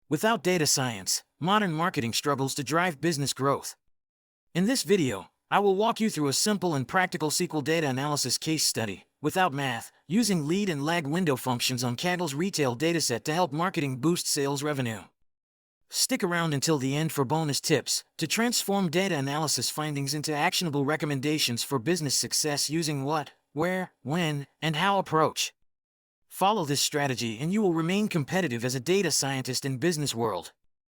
Without data science, modern marketing struggles to drive business growth. In this video, I will walk you through a simple and practical SQL data analysis case study, without math, using lead and lag window functions on Kaggle's retail dataset to help marketing boost sales revenue. Stick around until the end for bonus tips to transform data analysis findings into actionable recommendations for business success using what, where, when, and how approach. Follow this strategy and you will remain competitive as a data scientist in business world.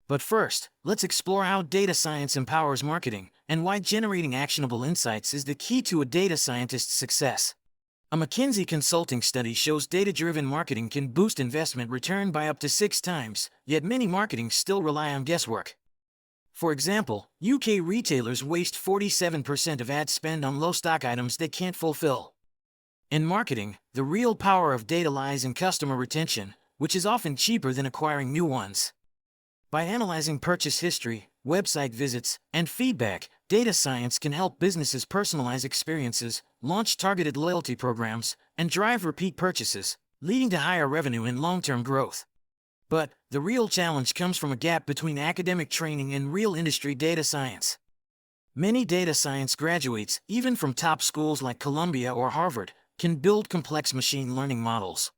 But first, let's explore how data science empowers marketing and why generating actionable insights is the key to a data scientist's success. A McKinsey consulting study shows data-driven marketing can boost investment return by up to 6 times, yet many marketings still rely on guesswork. For example, UK retailers waste 47% of ad spend on low-stock items they can't fulfill. In marketing, the real power of data lies in customer retention, which is often cheaper than acquiring new ones. By analyzing purchase history, website visits, and feedback, data science can help businesses personalize experiences, launch targeted loyalty programs, and drive repeat purchases, leading to higher revenue and long-term growth. But the real challenge comes from a gap between academic training and real industry data science. Many data science graduates, even from top schools like Columbia or Harvard, can build complex machine learning models.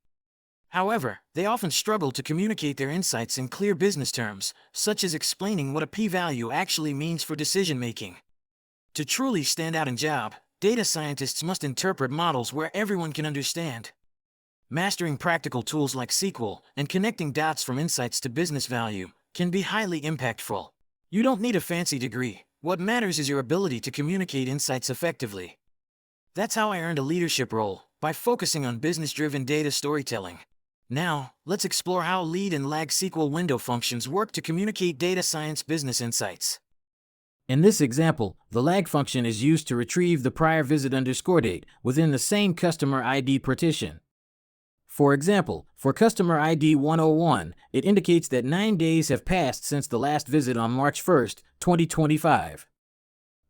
However, they often struggle to communicate their insights in clear business terms, such as explaining what a p-value actually means for decision-making. To truly stand out in job, data scientists must interpret models where everyone can understand. Mastering practical tools like SQL and connecting dots from insights to business value can be highly impactful. You don't need a fancy degree. What matters is your ability to communicate insights effectively. That's how I earned a leadership role, by focusing on business-driven data storytelling. Now, let's explore how lead and lag SQL window functions work to communicate data science business insights. In this example, the lag function is used to retrieve the prior visit _date within the same customer ID partition. For example, for customer ID 101, it indicates that 9 days have passed since the last visit on March 1, 2025.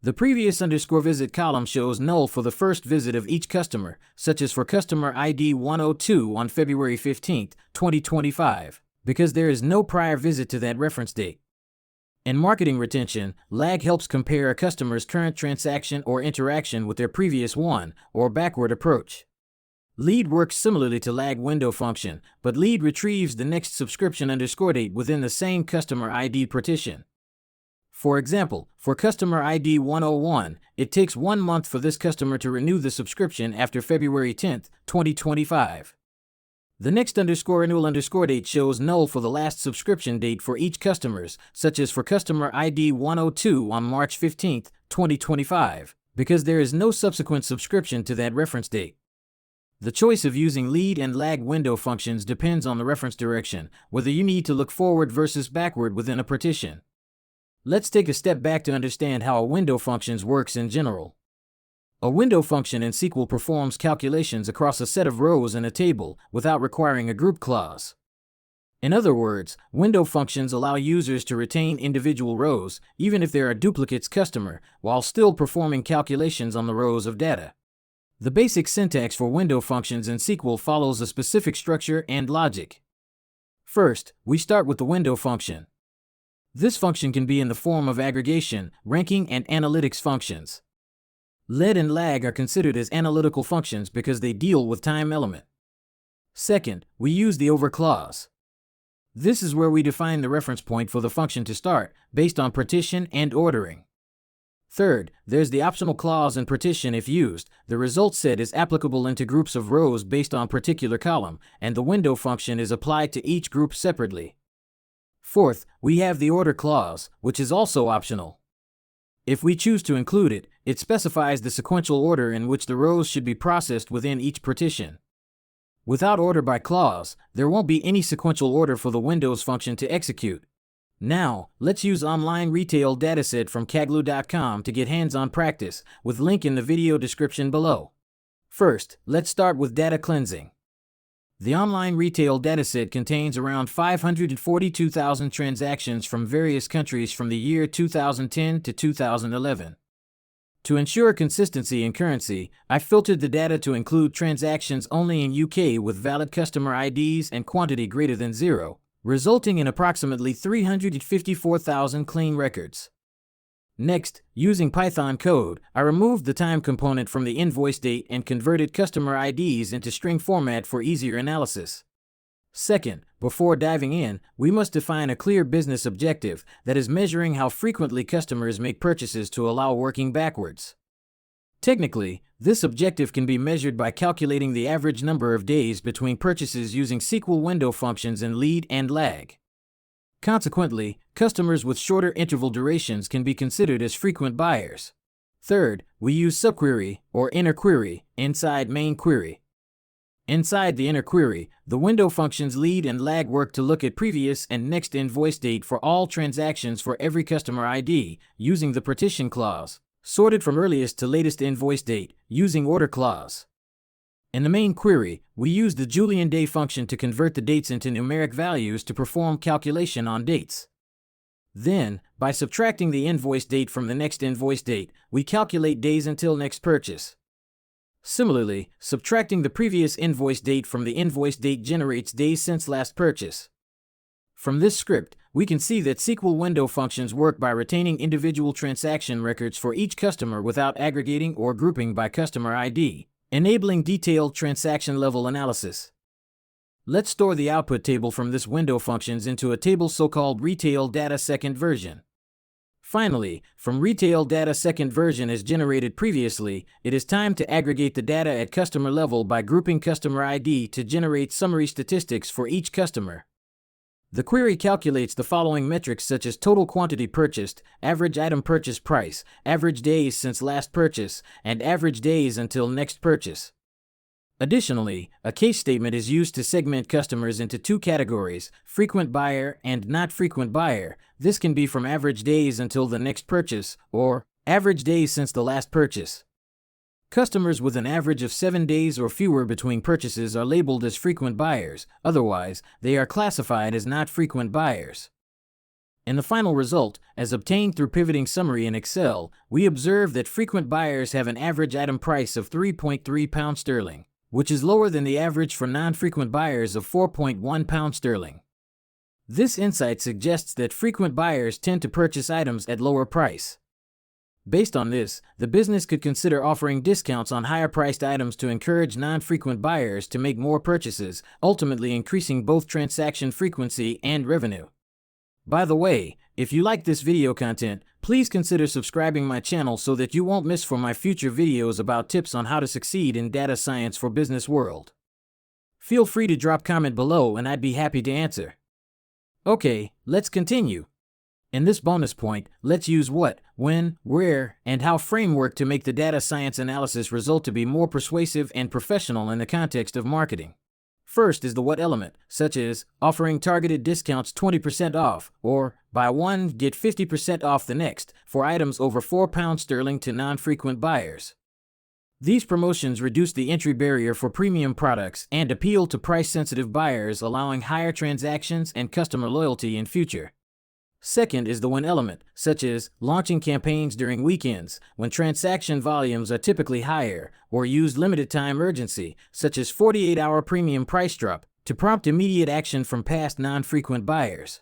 The previous _visit column shows null for the first visit of each customer, such as for customer ID 102 on February 15, 2025, because there is no prior visit to that reference date. In marketing retention, lag helps compare a customer's current transaction or interaction with their previous one, or backward approach. Lead works similarly to lag window function, but lead retrieves the next subscription _date within the same customer ID partition. For example, for customer ID 101, it takes 1 month for this customer to renew the subscription after February 10, 2025. The next _renewal _date shows null for the last subscription date for each customers, such as for customer ID 102 on March 15, 2025, because there is no subsequent subscription to that reference date. The choice of using lead and lag window functions depends on the reference direction, whether you need to look forward versus backward within a partition. Let's take a step back to understand how a window function works in general. A window function in SQL performs calculations across a set of rows in a table without requiring a group clause. In other words, window functions allow users to retain individual rows, even if there are duplicates customer, while still performing calculations on the rows of data. The basic syntax for window functions in SQL follows a specific structure and logic. First, we start with the window function. This function can be in the form of aggregation, ranking, and analytics functions. Lead and lag are considered as analytical functions because they deal with time element. Second, we use the over clause. This is where we define the reference point for the function to start, based on partition and ordering. Third, there's the optional clause in partition if used. The result set is applicable into groups of rows based on particular column, and the window function is applied to each group separately. Fourth, we have the order clause, which is also optional. If we choose to include it, it specifies the sequential order in which the rows should be processed within each partition. Without order by clause, there won't be any sequential order for the windows function to execute. Now, let's use Online Retail Dataset from Kaggle.com to get hands-on practice, with link in the video description below. First, let's start with data cleansing. The Online Retail Dataset contains around 542,000 transactions from various countries from the year 2010 to 2011. To ensure consistency in currency, I filtered the data to include transactions only in UK with valid customer IDs and quantity greater than 0, resulting in approximately 354,000 clean records. Next, using Python code, I removed the time component from the invoice date and converted customer IDs into string format for easier analysis. Second, before diving in, we must define a clear business objective, that is measuring how frequently customers make purchases to allow working backwards. Technically, this objective can be measured by calculating the average number of days between purchases using SQL window functions in lead and lag. Consequently, customers with shorter interval durations can be considered as frequent buyers. Third, we use subquery, or inner query, inside main query. Inside the inner query, the window functions lead and lag work to look at previous and next invoice date for all transactions for every customer ID, using the partition clause, sorted from earliest to latest invoice date, using order clause. In the main query, we use the Julian day function to convert the dates into numeric values to perform calculation on dates. Then, by subtracting the invoice date from the next invoice date, we calculate days until next purchase. Similarly, subtracting the previous invoice date from the invoice date generates days since last purchase. From this script, we can see that SQL window functions work by retaining individual transaction records for each customer without aggregating or grouping by customer ID, enabling detailed transaction-level analysis. Let's store the output table from this window functions into a table so-called Retail Data Second version. Finally, from Retail Data Second version as generated previously, it is time to aggregate the data at customer level by grouping customer ID to generate summary statistics for each customer. The query calculates the following metrics such as total quantity purchased, average item purchase price, average days since last purchase, and average days until next purchase. Additionally, a case statement is used to segment customers into two categories, frequent buyer and not frequent buyer. This can be from average days until the next purchase, or average days since the last purchase. Customers with an average of 7 days or fewer between purchases are labeled as frequent buyers, otherwise, they are classified as not frequent buyers. In the final result, as obtained through pivoting summary in Excel, we observe that frequent buyers have an average item price of £3.3, which is lower than the average for non-frequent buyers of £4.1. This insight suggests that frequent buyers tend to purchase items at lower price. Based on this, the business could consider offering discounts on higher-priced items to encourage non-frequent buyers to make more purchases, ultimately increasing both transaction frequency and revenue. By the way, if you like this video content, please consider subscribing my channel so that you won't miss for my future videos about tips on how to succeed in data science for business world. Feel free to drop comment below and I'd be happy to answer. Okay, let's continue. In this bonus point, let's use what, when, where, and how framework to make the data science analysis result to be more persuasive and professional in the context of marketing. First is the what element, such as offering targeted discounts 20% off, or buy one, get 50% off the next, for items over £4 to non-frequent buyers. These promotions reduce the entry barrier for premium products and appeal to price-sensitive buyers, allowing higher transactions and customer loyalty in future. Second is the when element, such as launching campaigns during weekends, when transaction volumes are typically higher, or use limited time urgency, such as 48-hour premium price drop, to prompt immediate action from past non-frequent buyers.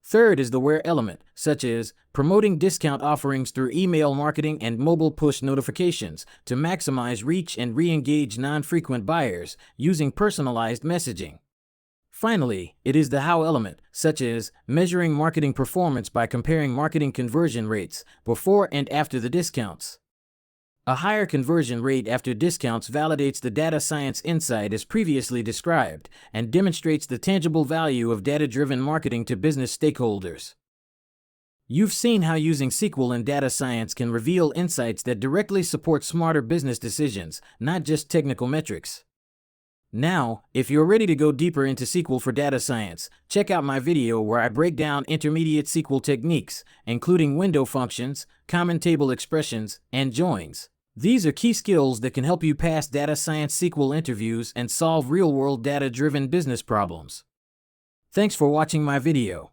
Third is the where element, such as promoting discount offerings through email marketing and mobile push notifications to maximize reach and re-engage non-frequent buyers using personalized messaging. Finally, it is the how element, such as measuring marketing performance by comparing marketing conversion rates before and after the discounts. A higher conversion rate after discounts validates the data science insight as previously described and demonstrates the tangible value of data-driven marketing to business stakeholders. You've seen how using SQL and data science can reveal insights that directly support smarter business decisions, not just technical metrics. Now, if you're ready to go deeper into SQL for data science, check out my video where I break down intermediate SQL techniques, including window functions, common table expressions, and joins. These are key skills that can help you pass data science SQL interviews and solve real-world data-driven business problems. Thanks for watching my video.